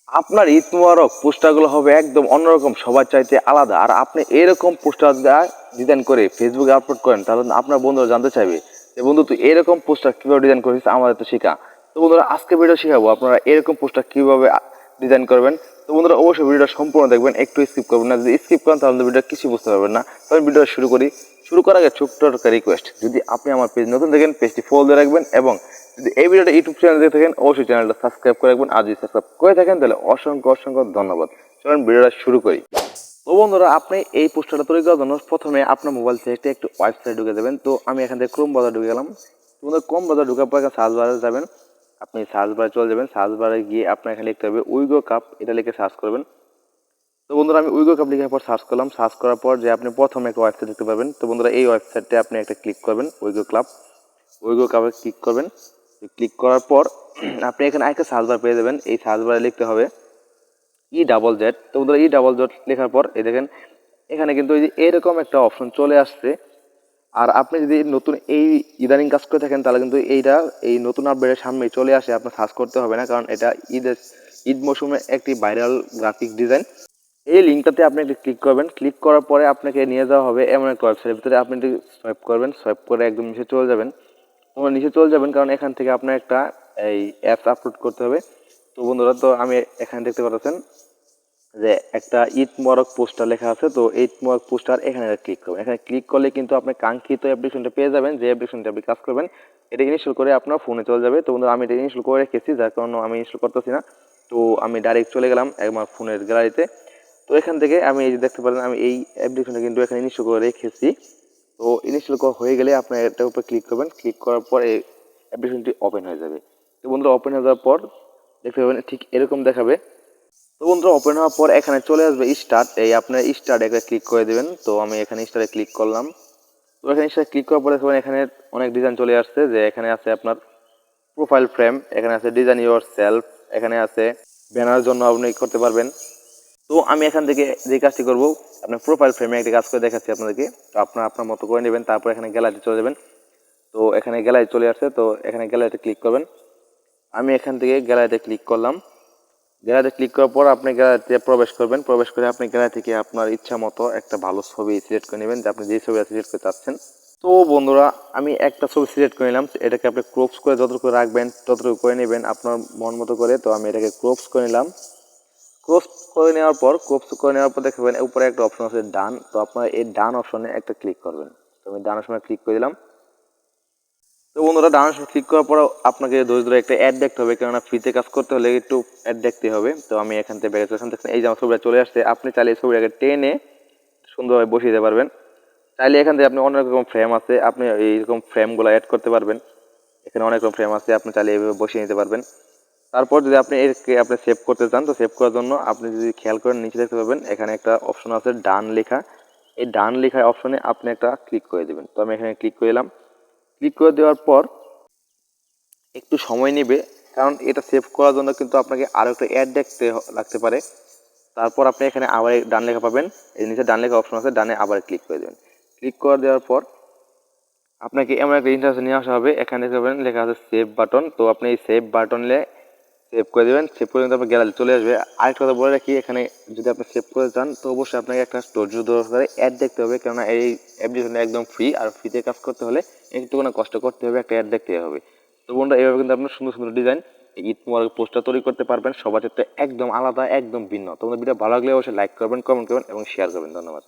আপনার ঈদ মুবারক পোস্টারগুলো হবে একদম অন্যরকম, সবার চাইতে আলাদা। আর আপনি এরকম পোস্টার ডিজাইন করে ফেসবুকে আপলোড করেন, তাহলে আপনার বন্ধুরা জানতে চাইবে যে বন্ধু তুই এরকম পোস্টার কিভাবে ডিজাইন করেছিস, আমাদের তো শেখা। তো বন্ধুরা আজকে ভিডিও শেখাবো আপনারা এরকম পোস্টার কিভাবে ডিজাইন করবেন। তো বন্ধুরা অবশ্যই ভিডিওটা সম্পূর্ণ দেখবেন, একটু স্কিপ করবেন না। যদি স্কিপ করেন তাহলে ভিডিও কিছু বুঝতে পারবেন না। তবে ভিডিওটা শুরু করি। শুরু করার আগে ছোট্ট একটা রিকোয়েস্ট, যদি আপনি আমার পেজ নতুন দেখেন পেজটি ফলো দিয়ে রাখবেন, এবং যদি এই ভিডিওটা ইউটিউব চ্যানেল দেখে থাকেন অবশ্যই চ্যানেলটা সাবস্ক্রাইব করে রাখবেন। আর যদি সাবস্ক্রাইব করে থাকেন তাহলে অসংখ্য অসংখ্য ধন্যবাদ। চলুন ভিডিওটা শুরু করি। তো বন্ধুরা আপনি এই পোস্টারটা তৈরি করার জন্য প্রথমে আপনার মোবাইল থেকে একটু ওয়েবসাইট ঢুকে দেবেন। তো আমি এখান থেকে ক্রোম ব্রাউজার ঢুকে গেলাম। তোমাদের ক্রোম ব্রাউজার ঢুকার পর এখানে সার্চ বারে যাবেন। আপনি সার্চ বারে চলে যাবেন, সার্চ বারে গিয়ে আপনার এখানে লিখতে হবে উইগো কাপ, এটা লিখে সার্চ করবেন। তো বন্ধুরা আমি উইগো কাপ লিখার পর সার্চ করলাম। সার্চ করার পর যে আপনি প্রথমে একটা ওয়েবসাইট দেখতে পাবেন। তো বন্ধুরা এই ওয়েবসাইটে আপনি একটা ক্লিক করবেন, উইগো ক্লাব। উইগো কাপে ক্লিক করবেন। ক্লিক করার পর আপনি এখানে একটা সার্চ বার পেয়ে যাবেন। এই সার্চ বারে লিখতে হবে E-Z। তো বন্ধুরা E-Z লেখার পর এই দেখেন এখানে কিন্তু এই যে এরকম একটা অপশন চলে আসছে। আর আপনি যদি নতুন এই ইদানিং কাজ করে থাকেন তাহলে কিন্তু এইটা এই নতুন আপডেটের সামনে চলে আসে, আপনার সার্চ করতে হবে না, কারণ এটা ঈদ মৌসুমে একটি ভাইরাল গ্রাফিক ডিজাইন। এই লিঙ্কটাতে আপনি একটু ক্লিক করবেন। ক্লিক করার পরে আপনাকে নিয়ে যাওয়া হবে এমন একটা ওয়েবসাইটের ভিতরে। আপনি একটু সোয়াইপ করবেন, সোয়াইপ করে একদম নিচে চলে যাবেন। তোমরা নিচে চলে যাবেন কারণ এখান থেকে আপনার একটা এই অ্যাপস আপলোড করতে হবে। তো বন্ধুরা তো আমি এখানে দেখতে পাচ্ছেন যে একটা ঈদ মোবারক পোস্টার লেখা আছে। তো ঈদ মোবারক পোস্টার এখানে ক্লিক করবেন। এখানে ক্লিক করলে কিন্তু আপনি কাঙ্ক্ষিত অ্যাপ্লিকেশনটা পেয়ে যাবেন। যে অ্যাপ্লিকেশনটা আপনি কাজ করবেন এটা ইনস্টল করে আপনার ফোনে চলে যাবে। তো বন্ধুরা আমি এটা ইনস্টল করে রেখেছি, যার কারণে আমি ইনস্টল করতেছি না। তো আমি ডাইরেক্ট চলে গেলাম আমার ফোনের গ্যালারিতে। তো এখান থেকে আমি এই যে দেখতে পারেন আমি এই অ্যাপ্লিকেশনটা কিন্তু এখানে ইনস্টল করে রেখেছি। তো ইনস্টল করা হয়ে গেলে আপনার এটার উপরে ক্লিক করবেন। ক্লিক করার পর এই অ্যাপ্লিকেশনটি ওপেন হয়ে যাবে। তো বন্ধুরা ওপেন হয়ে যাওয়ার পর দেখতে পাবেন ঠিক এরকম দেখাবে। তো বন্ধুরা ওপেন হওয়ার পর এখানে চলে আসবে স্টার্ট, এই আপনার স্টার্ট একটা ক্লিক করে দেবেন। তো আমি এখানে স্টার্টে ক্লিক করলাম। তো এখানে স্টার্ট ক্লিক করার পরে দেখবেন এখানে অনেক ডিজাইন চলে আসছে। যে এখানে আছে আপনার প্রোফাইল ফ্রেম, এখানে আছে ডিজাইন ইউর সেলফ, এখানে আছে ব্যানার জন্য আপনি করতে পারবেন। তো আমি এখান থেকে যে কাজটি করব, আপনার প্রোফাইল ফ্রেমে একটা কাজ করে দেখাচ্ছি আপনাদেরকে। তো আপনার আপনার মতো করে নেবেন, তারপর এখানে গ্যালারিতে চলে যাবেন। তো এখানে গ্যালারি চলে আসছে। তো এখানে গ্যালারিতে ক্লিক করবেন। আমি এখান থেকে গ্যালারিতে ক্লিক করলাম। গ্যালারিতে ক্লিক করার পর আপনি গ্যালারিতে প্রবেশ করবেন। প্রবেশ করে আপনি গ্যালারি থেকে আপনার ইচ্ছা মতো একটা ভালো ছবি সিলেক্ট করে নেবেন, যে আপনি যে ছবিটা সিলেক্ট করতে চাচ্ছেন। তো বন্ধুরা আমি একটা ছবি সিলেক্ট করে নিলাম। এটাকে আপনি ক্রপস করে যতটুকু রাখবেন ততটুকু করে নেবেন আপনার মন মতো করে। তো আমি এটাকে ক্রপস করে নিলাম। ক্রপস করে নেওয়ার পর দেখবেন উপরে একটা অপশন আছে ডান। তো আপনারা এই ডান অপশনে একটা ক্লিক করবেন। তো আমি ডান অপশনে ক্লিক করে দিলাম। তো বন্ধুরা ডান অপশনে ক্লিক করার পর আপনাকে ধরে ধরে একটা অ্যাড দেখতে হবে, কেননা ফ্রিতে কাজ করতে হলে একটু অ্যাড দেখতে হবে। তো আমি এখান থেকে ব্যাগে চলে আসলাম। এই যে আমার ছবিটা চলে আসছে। আপনি চাইলে এই ছবিটাকে টেনে সুন্দরভাবে বসিয়ে দিতে পারবেন। চাইলে এখান থেকে আপনি অনেক রকম ফ্রেম আছে, আপনি এইরকম ফ্রেমগুলো অ্যাড করতে পারবেন। এখানে অনেক রকম ফ্রেম আছে, আপনি চাইলে এইভাবে বসিয়ে নিতে পারবেন। তারপর যদি আপনি একে আপনি সেভ করতে চান, তো সেভ করার জন্য আপনি যদি খেয়াল করেন নিচে দেখতে পাবেন এখানে একটা অপশন আছে ডান লেখা। এই ডান লেখা অপশনে আপনি একটা ক্লিক করে দেবেন। তো আমি এখানে ক্লিক করে দিলাম। ক্লিক করে দেওয়ার পর একটু সময় নেবে, কারণ এটা সেভ করার জন্য কিন্তু আপনাকে আরও একটা অ্যাড দেখতে লাগতে পারে। তারপর আপনি এখানে আবার ডান লেখা পাবেন, এই নিচে ডান লেখা অপশন আছে, ডানে আবার ক্লিক করে দেবেন। ক্লিক করে দেওয়ার পর আপনাকে এমন একটা ইন্টারফেসে নিয়ে আসা হবে। এখানে দেখবেন লেখা আছে সেভ বাটন। তো আপনি এই সেভ বাটনে সেভ করে দেবেন। সেভ করে কিন্তু আপনার গ্যালারি চলে আসবে। আরেকটা কথা বলে রাখি, এখানে যদি আপনি সেভ করে চান তো অবশ্যই আপনাকে একটা ধৈর্য ধরে অ্যাড দেখতে হবে, কেননা এই অ্যাপ্লিকেশনটা একদম ফ্রি। আর ফ্রিতে কাজ করতে হলে একটুখানি কষ্ট করতে হবে, একটা অ্যাড দেখতে হবে। তো বন্ধুরা এইভাবে কিন্তু আপনার সুন্দর সুন্দর ডিজাইন ঈদ মোবারক পোস্টার তৈরি করতে পারবেন, সবার ক্ষেত্রে একদম আলাদা, একদম ভিন্ন। তো ভিডিও ভালো লাগলে অবশ্যই লাইক করবেন, কমেন্ট করবেন এবং শেয়ার করবেন। ধন্যবাদ।